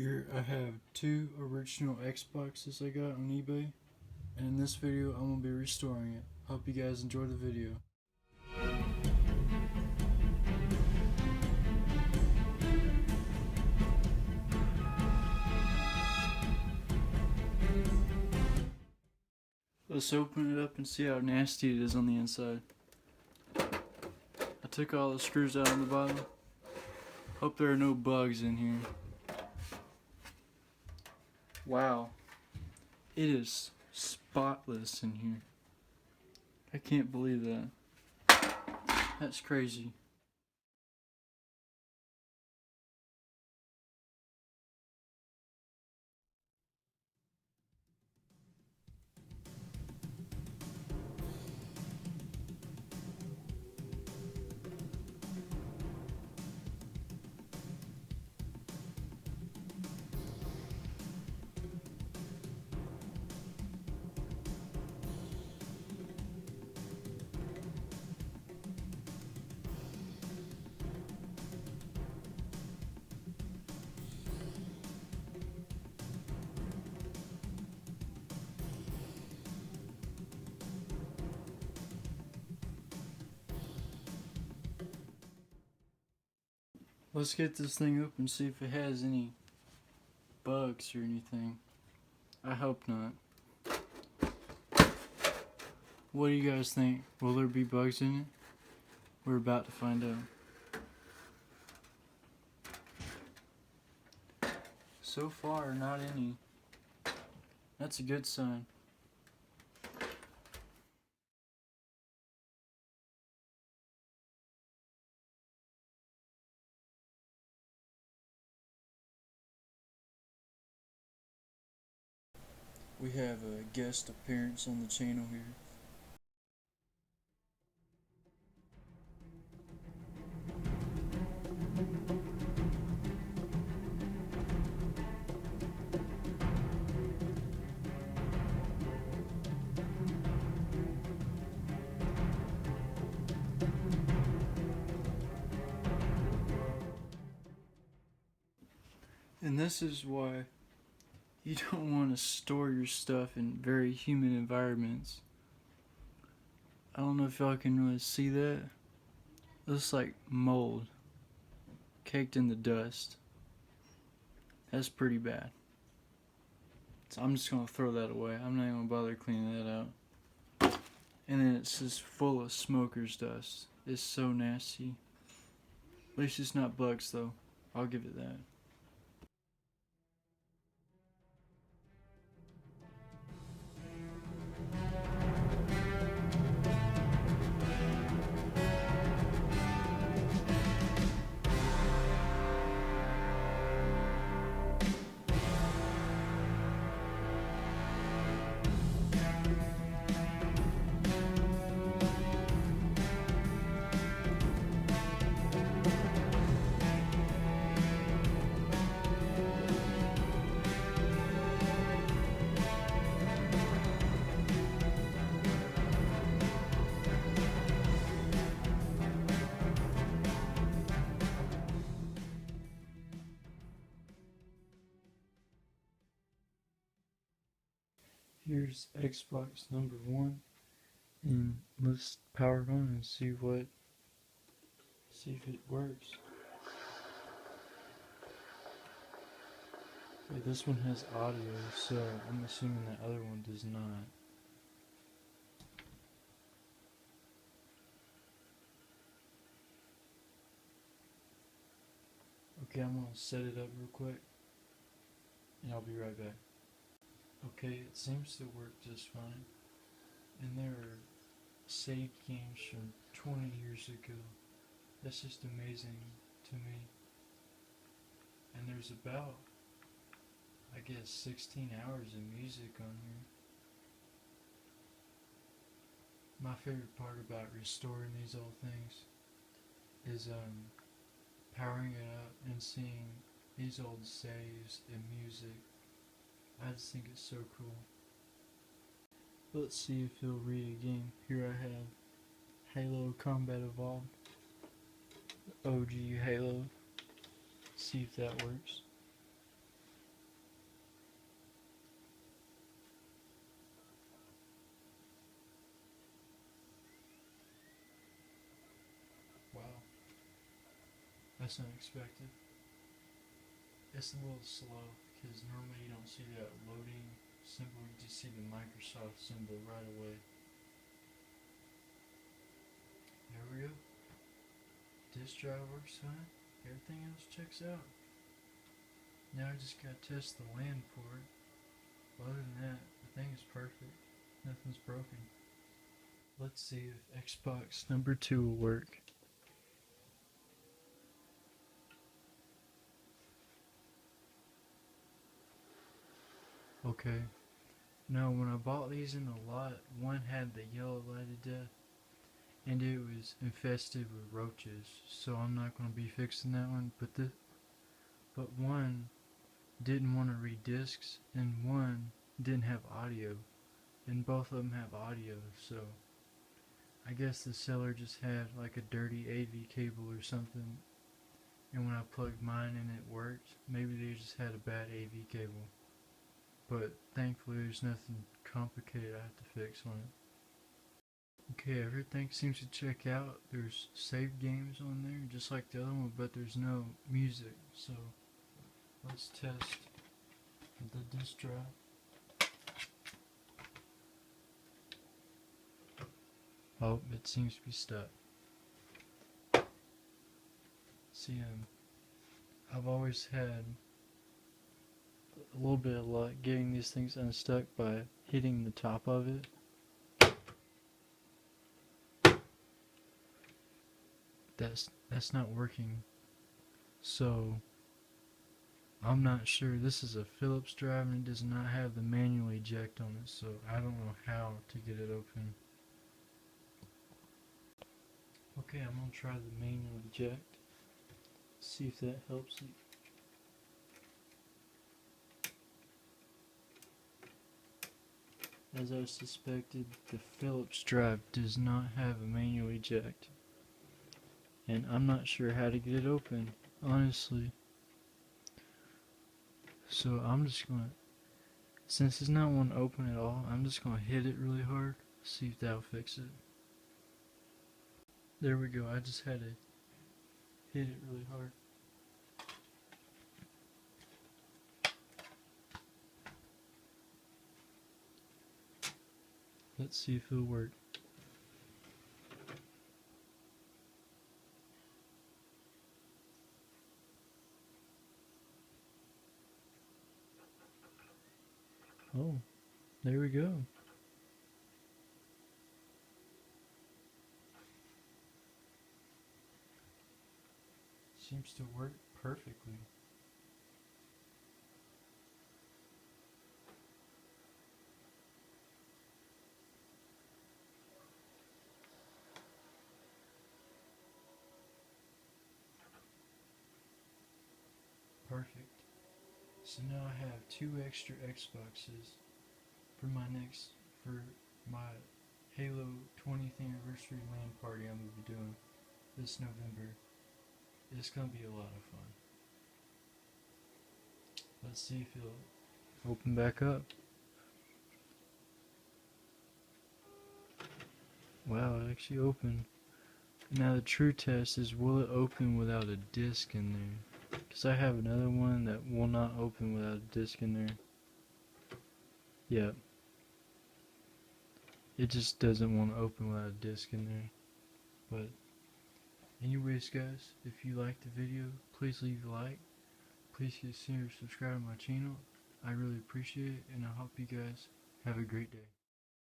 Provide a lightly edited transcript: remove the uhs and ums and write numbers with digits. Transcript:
Here I have two original Xboxes I got on eBay, and in this video I'm going to be restoring it. Hope you guys enjoy the video. Let's open it up and see how nasty it is on the inside. I took all the screws out on the bottom. Hope there are no bugs in here. Wow, it is spotless in here. I can't believe that. That's crazy. Let's get this thing up and see if it has any bugs or anything. I hope not. What do you guys think? Will there be bugs in it? We're about to find out. So far, not any. That's a good sign. We have a guest appearance on the channel here. And this is why you don't want to store your stuff in very humid environments. I don't know if y'all can really see that. It looks like mold caked in the dust. That's pretty bad. So I'm just going to throw that away. I'm not even going to bother cleaning that out. And then it's just full of smoker's dust. It's so nasty. At least it's not bugs though. I'll give it that. Here's Xbox number 1, and let's power it on and see if it works. Okay, this one has audio, so I'm assuming the other one does not. Okay, I'm gonna set it up real quick, and I'll be right back. Okay, it seems to work just fine. And there are saved games from 20 years ago. That's just amazing to me. And there's about, I guess, 16 hours of music on here. My favorite part about restoring these old things is powering it up and seeing these old saves and music. I just think it's so cool. Let's see if he'll read a game. Here I have Halo Combat Evolved. OG Halo. See if that works. That's unexpected. It's a little slow because normally you don't see that loading symbol, you just see the Microsoft symbol right away. There we go. Disk drive works fine. Everything else checks out. Now I just gotta test the LAN port. Other than that, the thing is perfect. Nothing's broken. Let's see if Xbox number 2 will work. Okay. Now when I bought these in the lot, one had the yellow light of death and it was infested with roaches, so I'm not going to be fixing that one. But one didn't want to read discs and one didn't have audio, and both of them have audio, so I guess the seller just had like a dirty AV cable or something, and when I plugged mine in it worked. Maybe they just had a bad AV cable, but thankfully there's nothing complicated I have to fix on it. Okay, everything seems to check out. There's save games on there just like the other one, but there's no music, so let's test the disk drive. Oh, it seems to be stuck. See, I've always had a little bit of luck getting these things unstuck by hitting the top of it. That's not working, so I'm not sure. This is a Philips drive and it does not have the manual eject on it, so I don't know how to get it open. Okay, I'm gonna try the manual eject, see if that helps it. As I suspected, the Philips drive does not have a manual eject, and I'm not sure how to get it open, honestly. So I'm just gonna, since it's not one to open at all, I'm just gonna hit it really hard, see if that'll fix it. There we go, I just had to hit it really hard. Let's see if it'll work. Oh, there we go. Seems to work perfectly. Perfect. So now I have 2 extra Xboxes for my Halo 20th anniversary LAN party I'm going to be doing this November. It's going to be a lot of fun. Let's see if it'll open back up. Wow, it actually opened. Now the true test is, will it open without a disc in there? Because I have another one that will not open without a disc in there. Yep. It just doesn't want to open without a disc in there. But anyways guys, if you liked the video, please leave a like. Please consider subscribing to my channel. I really appreciate it, and I hope you guys have a great day.